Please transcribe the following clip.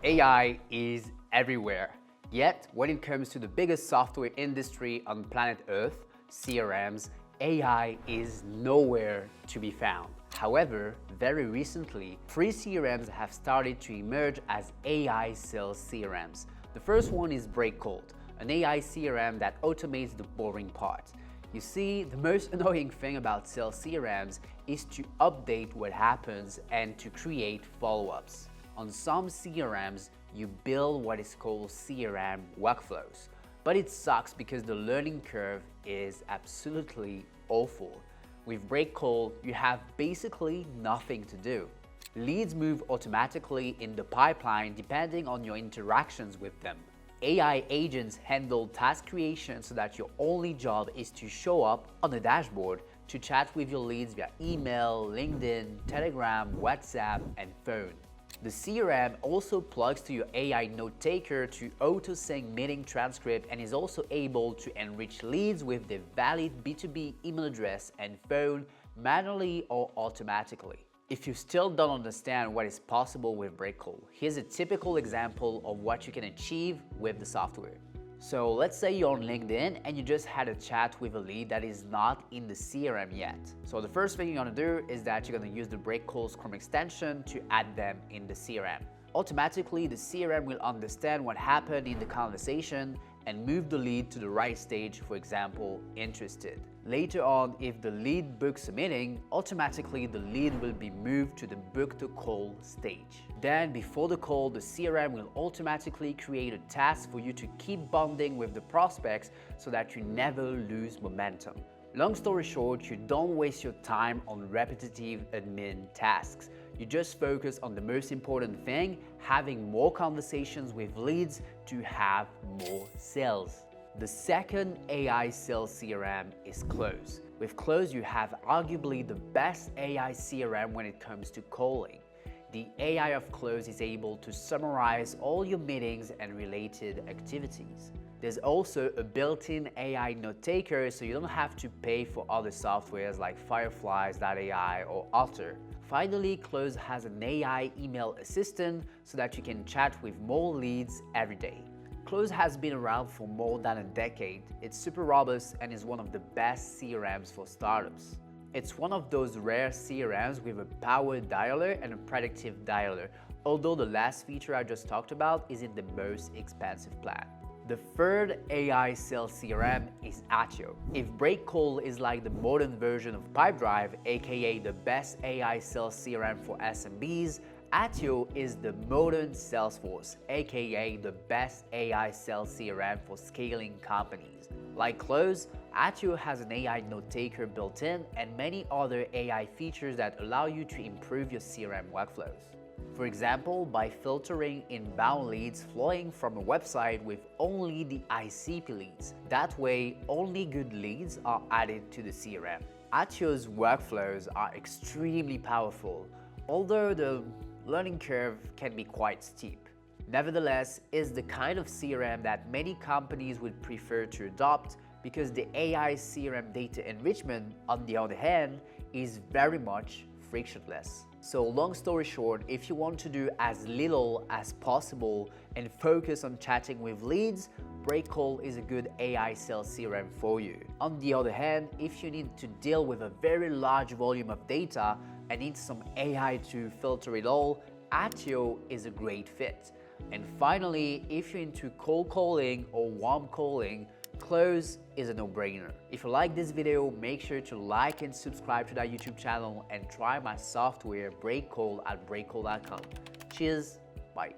AI is everywhere. Yet, when it comes to the biggest software industry on planet Earth, CRMs, AI is nowhere to be found. However, very recently, free CRMs have started to emerge as AI sales CRMs. The first one is Breakcold, an AI CRM that automates the boring part. You see, the most annoying thing about sales CRMs is to update what happens and to create follow-ups. On some CRMs, you build what is called CRM workflows, but it sucks because the learning curve is absolutely awful. With Breakcold, you have basically nothing to do. Leads move automatically in the pipeline depending on your interactions with them. AI agents handle task creation so that your only job is to show up on the dashboard to chat with your leads via email, LinkedIn, Telegram, WhatsApp, and phone. The CRM also plugs to your AI note taker to auto-sync meeting transcript and is also able to enrich leads with their valid B2B email address and phone manually or automatically. If you still don't understand what is possible with Breakcold, here's a typical example of what you can achieve with the software. So let's say you're on LinkedIn and you just had a chat with a lead that is not in the CRM yet. So the first thing you're gonna do is that you're gonna use the Breakcold CRM extension to add them in the CRM. Automatically, the CRM will understand what happened in the conversation and move the lead to the right stage, for example, interested. Later on, if the lead books a meeting, automatically the lead will be moved to the book to call stage. Then before the call, the CRM will automatically create a task for you to keep bonding with the prospects so that you never lose momentum. Long story short, you don't waste your time on repetitive admin tasks. You just focus on the most important thing, having more conversations with leads to have more sales. The second AI sales CRM is Close. With Close, you have arguably the best AI CRM when it comes to calling. The AI of Close is able to summarize all your meetings and related activities. There's also a built-in AI note taker, so you don't have to pay for other softwares like Fireflies.ai or Otter. Finally, Close has an AI email assistant so that you can chat with more leads every day. Close has been around for more than a decade. It's super robust and is one of the best CRMs for startups. It's one of those rare CRMs with a power dialer and a predictive dialer, although the last feature I just talked about is in the most expensive plan. The third AI sales CRM is Attio. If Breakcold is like the modern version of Pipedrive, aka the best AI sales CRM for SMBs, Attio is the modern Salesforce, aka the best AI sales CRM for scaling companies. Like Close, Attio has an AI note taker built in and many other AI features that allow you to improve your CRM workflows. For example, by filtering inbound leads flowing from a website with only the ICP leads. That way, only good leads are added to the CRM. Attio's workflows are extremely powerful, although the learning curve can be quite steep. Nevertheless, it's the kind of CRM that many companies would prefer to adopt because the AI CRM data enrichment, on the other hand, is very much frictionless. So long story short, if you want to do as little as possible and focus on chatting with leads, Breakcold is a good AI sales CRM for you. On the other hand, if you need to deal with a very large volume of data and need some AI to filter it all, Attio is a great fit. And finally, if you're into cold calling or warm calling, Close is a no-brainer. If you like this video, make sure to like and subscribe to that YouTube channel and try my software Breakcold at breakcold.com. Cheers, bye.